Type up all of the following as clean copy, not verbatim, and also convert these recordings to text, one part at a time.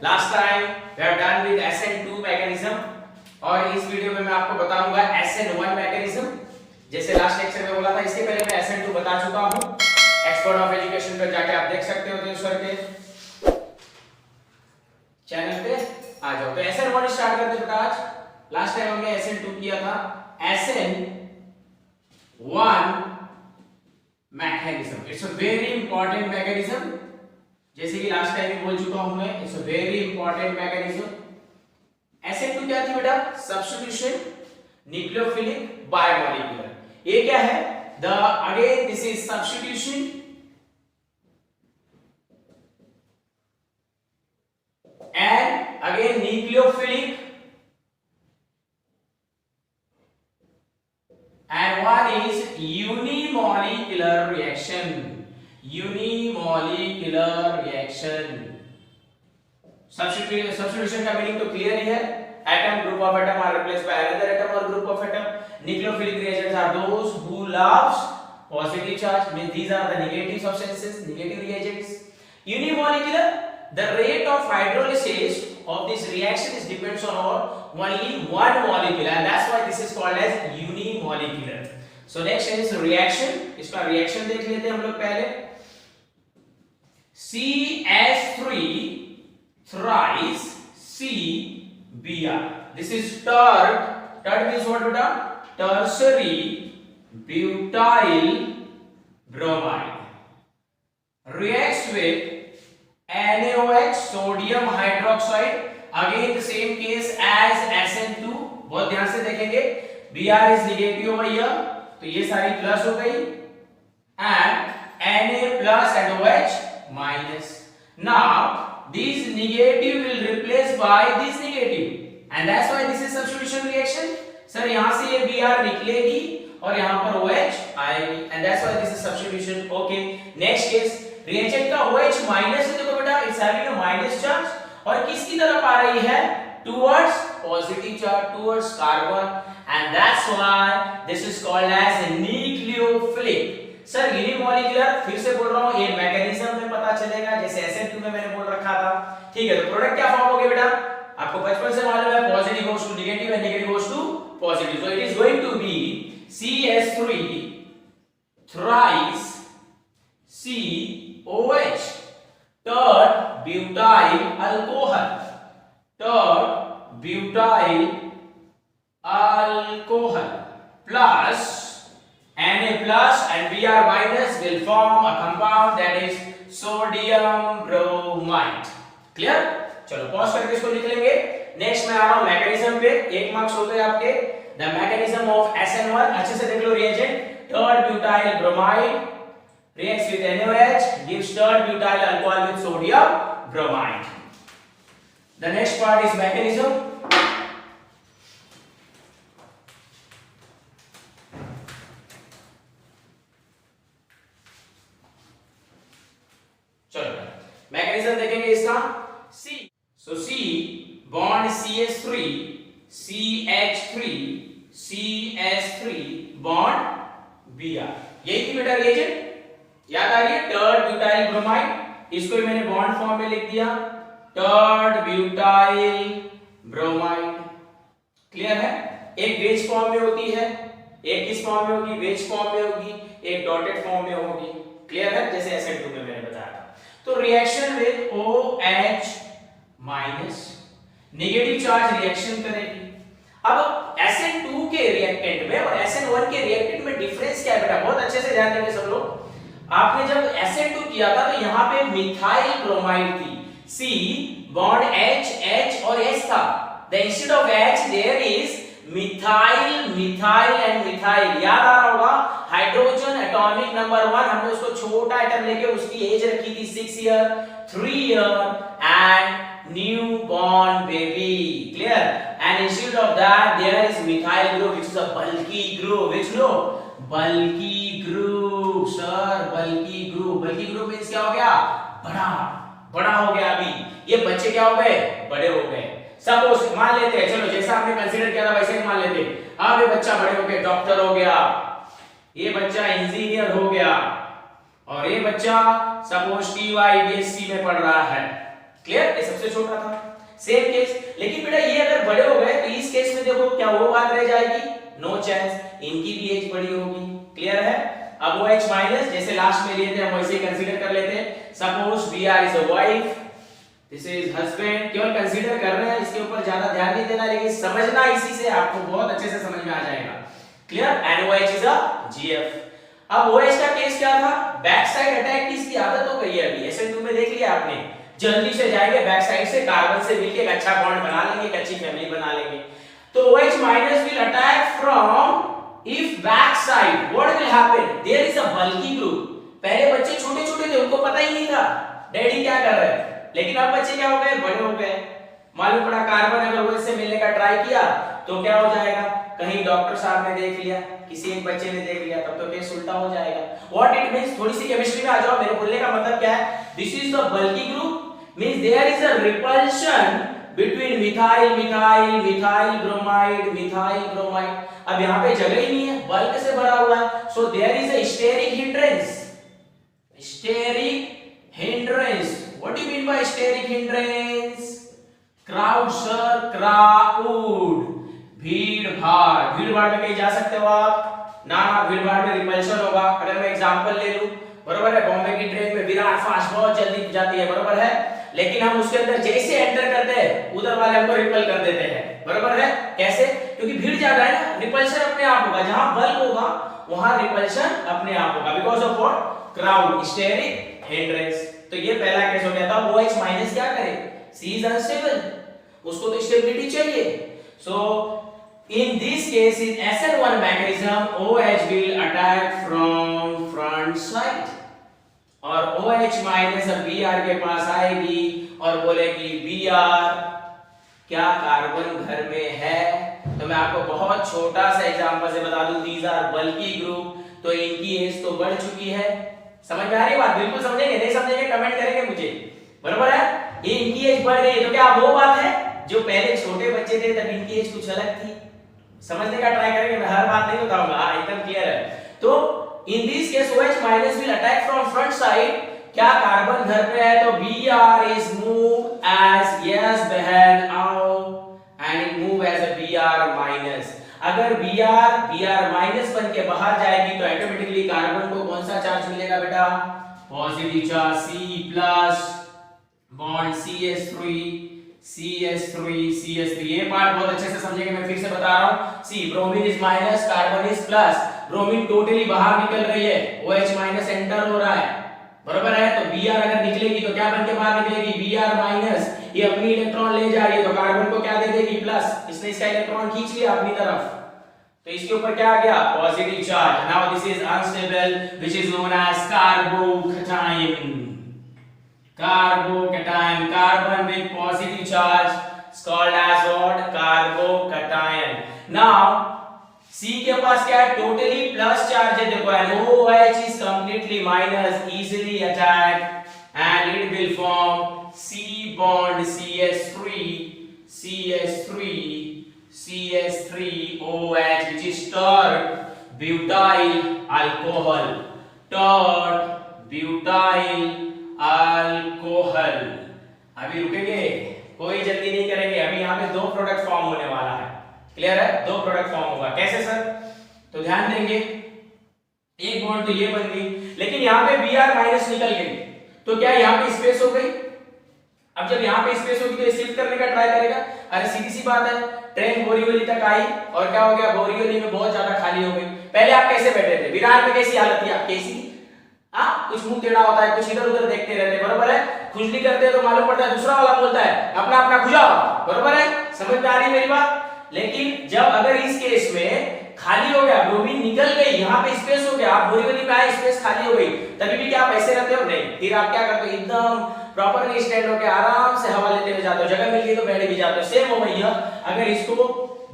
Last time we have done with SN2 mechanism और इस video में मैं आपको बताऊंगा SN1 मैकेनिज्म। जैसे लास्ट लेक्चर में बोला था, इसके पहले मैं SN2 बता चुका हूं। एक्सपर्ट ऑफ एजुकेशन पर जाके आप देख सकते हो दिनेश सर के चैनल पे आ जाओ। तो SN1 स्टार्ट करते हैं बेटा। आज लास्ट टाइम हमने SN2 किया था। SN1 mechanism, it's a very important mechanism. जैसे कि लास्ट टाइम भी बोल चुका हूं मैं, it's a very important mechanism. SN2 क्या थी बेटा? Substitution, nucleophilic, biomolecular. ये क्या है? Again this is substitution and again nucleophilic and one is unimolecular reaction. Unimolecular reaction. Substitution का मीनिंग तो क्लियर ही है। Atom, group of atom are replaced by another atom or group of atom. Nucleophilic reagents are those who loves positive charge, means these are the negative substances, negative reagents. Unimolecular, the rate of hydrolysis of this reaction is depends on only one molecule, and that's why this is called as unimolecular. So next is reaction. इसका reaction देख लेते हैं हम लोग पहले। CH3 thrice CBr. This is tert. Tert means what beta? Tertiary butyl bromide reacts with NaOH, sodium hydroxide. Again the same case as SN2. बहुत ध्यान से देखेंगे। Br is negative over here, तो ये सारी प्लस हो गई, and Na plus and OH minus. Now these negative will replace by this negative, and that's why this is substitution reaction. Sir यहाँ से ये Br निकलेगी और यहाँ पर OH आएगी, and that's why this is substitution. Okay, next case, reagent का OH minus है, देखो बेटा it's having a minus charge, और किसकी तरफ आ रही है? Towards positive charge, towards carbon, and that's why this is called as nucleophilic. Sir unimolecular, फिर से बोल रहा हूं, ये मैकेनिज्म में पता चलेगा, जैसे SN2 में मैंने बोल रखा था। ठीक है, तो प्रोडक्ट क्या फॉर्म हो गया बेटा? आपको बचपन से मालूम है, positive goes to negative and negative goes to positive. So it is going to be CH3 thrice COH, third butyl alcohol, third butyl alcohol plus Na plus and Br minus will form a compound that is sodium bromide. Clear? चलो pause करके इसको लिख लेंगे। Next मैं आ रहा हूं mechanism पे। 1 marks हो गए आपके। द मैकेनिज्म ऑफ SN1, अच्छे से देख लो reagent. Third butyl bromide reacts with NaOH, gives third butyl alcohol with sodium bromide. The next part is mechanism. चलो mechanism देखेंगे इसका। C, so C bond CH3 CH3 CH3 bond Br, यही थी बेटा रिएजेंट, याद आ रही है? टर्ड ब्यूटाइल ब्रोमाइड, इसको भी मैंने बॉन्ड फॉर्म में लिख दिया, टर्ड ब्यूटाइल ब्रोमाइड। क्लियर है? एक वेज फॉर्म में होती है, एक किस फॉर्म में होगी? वेज फॉर्म में होगी, एक डॉटेड फॉर्म में होगी। क्लियर है? जैसे SN2 में मैंने बताया था। तो reaction with OH minus, negative charge reaction करेगी। अब SN2 के रिएक्टेंट में और SN1 के रिएक्टेंट में डिफरेंस क्या है बेटा? बहुत अच्छे से ध्यान देंगे सब लोग। आपने जब SN2 किया था तो यहां पे मिथाइल ब्रोमाइड थी, C बॉन्ड H H और S था। The instead of H there is methyl, methyl and methyl. याद आ रहा होगा, हाइड्रोजन एटॉमिक नंबर 1 हमने उसको छोटा एटम लेके उसकी एज रखी थी 6 year, 3 year and new born baby. Clear? And instead of that there is methyl group which is a bulky group. Which group? Bulky group. Sir bulky group, bulky group means क्या हो गया? बड़ा, बड़ा हो गया। अभी ये बच्चे क्या हो गए? बड़े हो गए। सपोज मान लेते हैं, चलो जैसा हमने कंसीडर किया था वैसे ही मान लेते हैं। अब ये बच्चा बड़े हो गए, डॉक्टर हो गया, ये बच्चा इंजीनियर हो गया, और ये बच्चा सपोज TYBSc में पढ़ रहा है। क्लियर, ये सबसे छोटा था। सेम केस, लेकिन बेटा ये अगर बड़े हो गए तो इस केस में देखो क्या वो बात रह जाएगी, नो चांस, इनकी भी एज बड़ी होगी। क्लियर है। अब OH माइनस जैसे लास्ट में लिए थे हम वैसे ही कंसीडर कर लेते हैं। Suppose Br is a wife, this is husband, केवल कंसीडर कर रहे हैं, इसके ऊपर ज्यादा ध्यान नहीं देना, लेकिन समझना इसी से आपको बहुत अच्छे से समझ में आ जाएगा। Clear, NOH is a GF। अब OH का केस क्या था, बैक साइड अटैक की इसकी आदत हो गई है अभी, SN2 में देख लिया आपने, जल्दी से जाएंगे बैक साइड से कार्बन से मिलके एक अच्छा बॉन्ड बना लेंगे, एक अच्छी फैमिली बना लेंगे। तो OH minus will attack from, if back side what will happen, there is a bulky group। पहले बच्चे छोटे छोटे थे, उनको पता ही नहीं था डैडी क्या कर रहे हैं, लेकिन अब बच्चे क्या हो गए, बड़े हो गए, मालूम पड़ा कार्बन अगर OH से मिलने का ट्राई किया तो क्या हो जाएगा, कहीं डॉक्टर साहब ने देख लिया, किसी एक बच्चे ने देख लिया, तब तो केस उल्टा हो जाएगा। व्हाट इट मींस, थोड़ी सी केमिस्ट्री में आ जाओ, मेरे बोलने का मतलब क्या है, this is the bulky group means there is a repulsion between methyl methyl methyl bromide methyl bromide। अब यहाँ पे जगह ही नहीं है, बल्क से भरा हुआ है, so there is a steric hindrance। steric hindrance, what do you mean by steric hindrance? crowd sir, crowd, भीड़ भाड़ में कहीं जा सकते हो आप ना, भीड़ भाड़ में रिपल्शन होगा। अगर मैं एग्जांपल ले लूं, बरोबर है, बॉम्बे की ट्रेन में विराट फास्ट बहुत जल्दी जाती है, बरोबर है, लेकिन हम उसके अंदर जैसे एंटर करते हैं उधर वाले हमको रिपल कर देते हैं, बरोबर है, कैसे, क्योंकि भीड़ ज्यादा है ना, रिपल्शन अपने आप होगा, जहां बल्क होगा वहां रिपल्शन अपने आप होगा, because of what, crowd, steric hindrance. तो ये पहला केस हो गया था। OH माइनस क्या करे, C इज अनस्टेबल, उसको तो स्टेबिलिटी चाहिए, सो in this case in SN1 mechanism OH will attack from front side, और OH माइनस अब Br के पास आएगी और बोलेगी Br क्या कार्बन घर में है। तो मैं आपको बहुत छोटा सा एग्जांपल से बता दूं, दीज आर बल्की ग्रुप, तो इनकी एज तो बढ़ चुकी है। समझ में आ रही बात, बिल्कुल समझेंगे, नहीं समझेंगे कमेंट करेंगे मुझे, बराबर है, ये इनकी एज बढ़ गई, तो क्या वो बात है जो पहले छोटे बच्चे थे तब इनकी एज कुछ अलग थी, समझने का ट्राई करेंगे, मैं हर बात नहीं बताऊंगा, एकदम क्लियर है। तो in this case OH minus will attack from front side, क्या कार्बन घर पे है, तो Br is move as yes बहन आओ and it move as a Br minus। अगर Br माइनस बन के बाहर जाएगी तो ऑटोमेटिकली कार्बन को कौन सा चार्ज मिलेगा बेटा, positive charge, C plus bond CH3, ये पार्ट बहुत अच्छे से समझेंगे, मैं फिर से बता रहा हूं, C bromine is minus, carbon is plus, bromine totally बाहर निकल रही है, OH माइनस एंटर हो रहा है, बराबर है, तो Br अगर निकलेगी तो क्या बन के बाहर निकलेगी, Br माइनस, ये अपनी इलेक्ट्रॉन ले जा रही है तो कार्बन को क्या दे देगी, प्लस, इसने इसका इलेक्ट्रॉन खींच लिया अपनी तरफ, तो इसके ऊपर क्या आ गया, positive charge. Now this is unstable which is known as carbocation, carbon with positive charge is called as what, carbocation। now C के पास क्या है, टोटली प्लस चार्ज है, देखो, and OH is completely minus, easily attack and it will form C bond CH3OH which is tert butyl alcohol, अभी रुकेंगे, कोई जल्दी नहीं करेंगे, अभी यहाँ पे दो प्रोडक्ट फॉर्म होने वाला है, क्लियर है, दो प्रोडक्ट फॉर्म होगा, कैसे सर, तो ध्यान देंगे, एक बॉन्ड तो ये बन गई, लेकिन यहाँ पे Br माइनस निकल गई, तो क्या यहाँ पे स्पेस हो गई, अब जब यहाँ पे स्पेस होगी तो ये शिफ्ट करने का ट्राई करेगा, अरे सीधी सी बात है, ट्रेन बोरीवली तक आई और क्या हो गया, बोरीवली में बहुत ज्यादा खाली हो गई, पहले आप कैसे बैठे थे, विरार में कैसी हालत थी आपकी, ऐसी, कुछ मुंह टेढ़ा होता है, कुछ इधर उधर देखते रहते, बरोबर है, खुजली करते हैं तो मालूम पड़ता है दूसरा वाला बोलता है अपना अपना खुजाओ, बरोबर है, समझ में आ रही है मेरी बात। लेकिन जब अगर इस केस में खाली हो गया, ब्रोमीन निकल गई, यहाँ पे स्पेस हो गया, आप बोरीवली में आए, स्पेस खाली हो गई, तभी भी क्या आप ऐसे रहते हो, नहीं, फिर आप क्या करते हो, एकदम प्रॉपरली स्टैंड होकर आराम से हवा लेते हुए जाते हो, जगह मिल गई तो बैठ भी जाते हो। सेम हो भैया, अगर इसको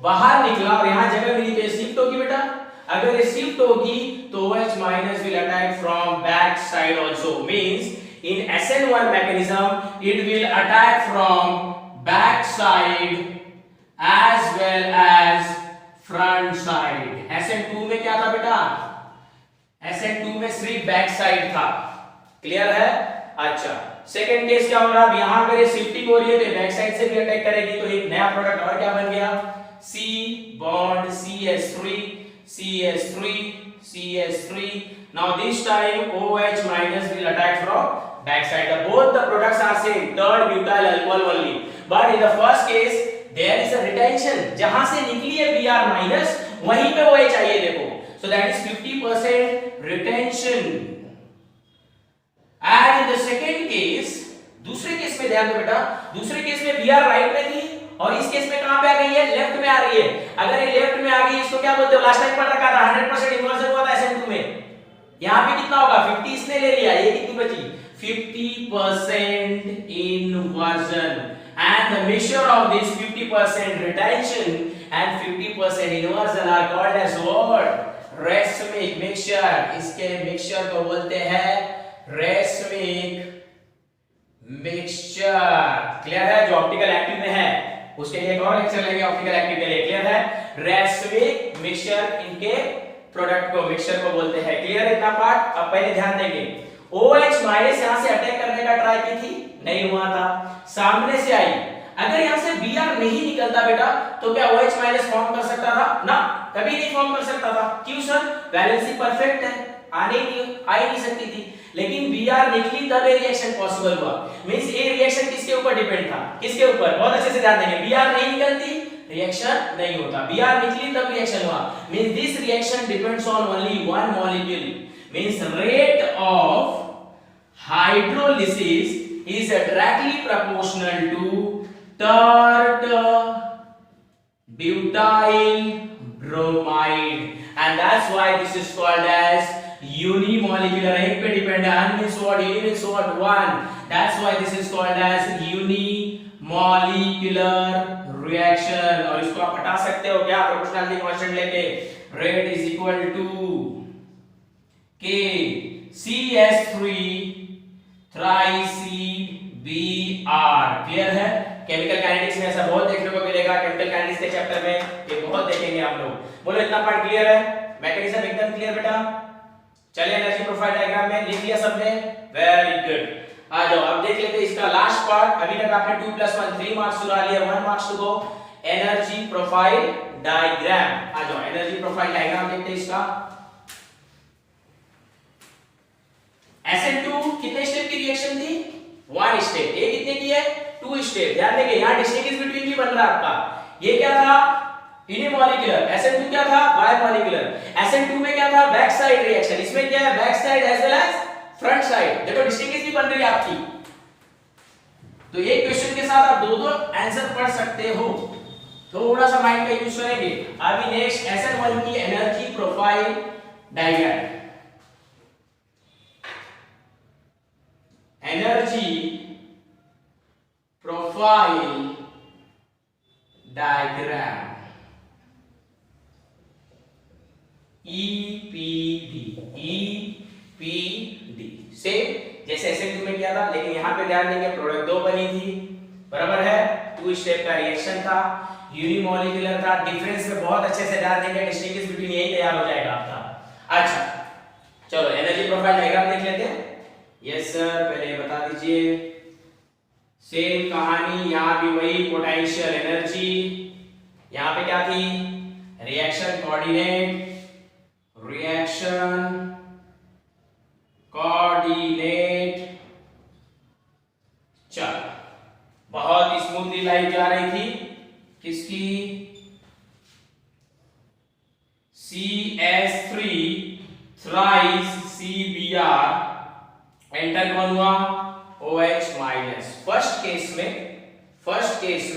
बाहर निकला और यहाँ जगह मिली तो शिफ्ट होगी बेटा, अगर ये शिफ्ट होगी तो OH minus will attack from back side also, means in SN1 mechanism it will attack from back side as well as front side। SN2 में क्या था बेटा, SN2 में सिर्फ बैक साइड था, क्लियर है, अच्छा, सेकंड केस क्या हो रहा है, अब यहां अगर ये शिफ्टिंग हो रही है तो बैक साइड से भी अटैक करेगी, तो एक नया प्रोडक्ट और क्या बन गया, C bond CH3 CH3 CH3. Now this time OH minus will attack from back side. Both the products are same, third butyl alcohol only, but in the first case there is a retention, जहां से निकली है Br minus वहीं पे OH चाहिए देखो, so that is 50% retention. And in the second case, दूसरे case में ध्यान दो बेटा, दूसरे केस में Br राइट में थी और इस केस में कहां पे आ गई है, लेफ्ट में आ रही है. अगर ये लेफ्ट में आ गई इसको क्या बोलते हो, लास्ट टाइम पढ़ रखा था 100% इन्वर्जन हुआ था SN2 में. यहां पे कितना होगा, 50 इसने ले लिया, ये कितनी बची, 50% inversion, and the mixture of this 50% retention and 50% inversion are called as what, racemic mixture. इसके मिक्सचर को बोलते हैं racemic mixture. क्लियर है, जो ऑप्टिकल एक्टिव में है उसके लिए एक और लेक्चर लेंगे ऑप्टिकल एक्टिव के लिए. क्लियर है, racemic mixture इनके प्रोडक्ट को मिक्सचर को बोलते हैं. क्लियर है इतना पार्ट. अब पहले ध्यान देंगे, OH माइनस यहां से अटैक करने का ट्राई की थी, नहीं हुआ था, सामने से आई. अगर यहां से Br नहीं निकलता बेटा तो क्या OH माइनस फॉर्म कर सकता था, ना, कभी नहीं फॉर्म कर सकता था. क्यों सर, वैलेंसी परफेक्ट है, आ नहीं सकती थी. लेकिन Br निकली तब ये रिएक्शन पॉसिबल हुआ. मींस ये रिएक्शन किसके ऊपर डिपेंड था, किसके ऊपर, बहुत अच्छे से ध्यान देंगे. Br नहीं निकलती रिएक्शन नहीं होता, Br निकली तब रिएक्शन हुआ. Means this reaction depends on only one molecule. Means rate of hydrolysis is directly proportional to tert butyl bromide, and that's why this is called as unimolecular. एक पे depend है, un means what, uni means what, one. That's why this is called as unimolecular reaction. और इसको आप हटा सकते हो क्या, प्रोपोर्शनलिटी कांस्टेंट लेके, rate is equal to K CS3 3CBr. Clear है. केमिकल काइनेटिक्स में ऐसा बहुत देखने को मिलेगा, केमिकल काइनेटिक्स के चैप्टर में ये बहुत देखेंगे आप लोग. बोलो इतना पार्ट क्लियर है, मैकेनिज्म एकदम क्लियर बेटा. चलिए एनर्जी प्रोफाइल डायग्राम में लिख लिया सबने, वेरी गुड. आ जाओ अब देख लेते हैं इसका लास्ट पार्ट. अभी तक आपने 2 + 1 3 मार्क्स चुरा लिए, 1 marks to go. Energy profile diagram. आ जाओ एनर्जी प्रोफाइल डायग्राम देखते हैं इसका. SN2 कितने स्टेप की रिएक्शन थी, 1 स्टेप. ये कितने की है, 2 स्टेप. ध्यान देंगे यहां डिस्टिंग्विश बिटवीन भी बन रहा है आपका. ये क्या था, यूनिमॉलिक्यूलर. SN2 क्या था, बायमॉलिक्यूलर. SN2 में क्या था, बैक साइड रिएक्शन. इसमें क्या है, back side as well as front side. देखो डिस्टिंग्विश भी बन रही है आपकी. तो एक क्वेश्चन के साथ आप दो आंसर पढ़ सकते हो, थोड़ा सा माइंड का यूज करेंगे. अभी नेक्स्ट SN1 की energy profile diagram. Energy profile diagram EPD. Same जैसे SN2 में किया था, लेकिन यहां पे ध्यान देंगे प्रोडक्ट 2 बनी थी, बराबर है. 2 स्टेप का रिएक्शन था, यूनिमॉलिक्यूलर था. डिफरेंस में बहुत अच्छे से ध्यान देंगे, डिस्टिंग्विश बिटवीन यही तैयार हो जाएगा आपका. अच्छा चलो एनर्जी प्रोफाइल डायग्राम देख लेते हैं. यस सर, पहले बता दीजिए. सेम कहानी, यहां भी वही पोटेंशियल एनर्जी. यहां पे क्या थी, रिएक्शन कोऑर्डिनेट. चल बहुत स्मूथली लाइट जा रही थी. किसकी, CS3 थ्राइस CBr. एंटर कौन हुआ, OH माइनस. फर्स्ट केस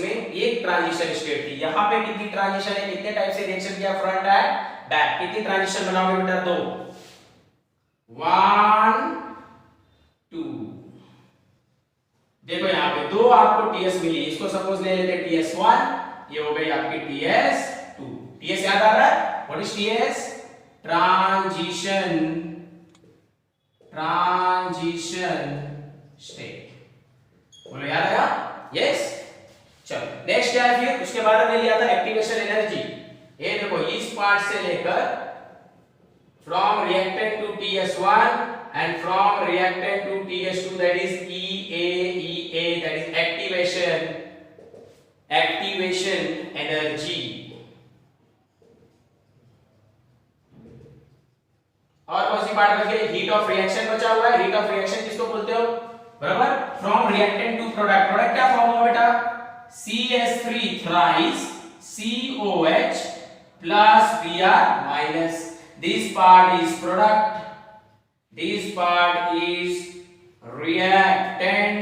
में एक ट्रांजिशन स्टेट थी. यहां पे कितनी ट्रांजिशन है, कितने टाइप से रिएक्शन किया, फ्रंट एंड बैक. कितनी ट्रांजिशन बनाओगे बेटा, 2, 1 2. देखो यहां पे 2 आपको TS मिली. इसको सपोज ले लेते TS1, ये हो गई आपकी TS2. TS याद आ रहा है, what is TS, transition state. बोलो याद आया, यस. चलो नेक्स्ट क्या है, फिर उसके बाद हमने लिया था एक्टिवेशन एनर्जी. ये देखो इस पार्ट से लेकर from reactant to TS1 and from reactant to TH2, that is EA, that is activation energy. और कौन सी पार्ट बच गई? हीट ऑफ रिएक्शन बचा हुआ है. हीट ऑफ रिएक्शन किसको बोलते हो? बराबर. From reactant to product. Product क्या फॉर्म हुआ बेटा? CS3 thrice COH plus Br minus. This part is product. This part is reactant.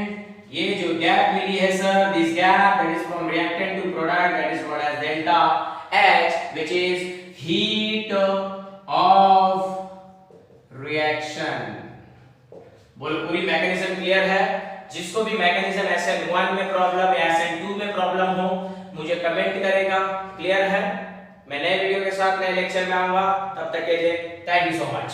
ये जो गैप मिली है sir, this gap that is from reactant to product, that is known as delta H, which is heat of reaction. बोलो पूरी mechanism clear है? जिसको भी mechanism SN1 में problem या SN2 में प्रॉब्लम हो मुझे कमेंट करेगा. क्लियर है? मैं नए वीडियो के साथ नए लेक्चर में आऊंगा. तब तक के लिए थैंक यू सो मच.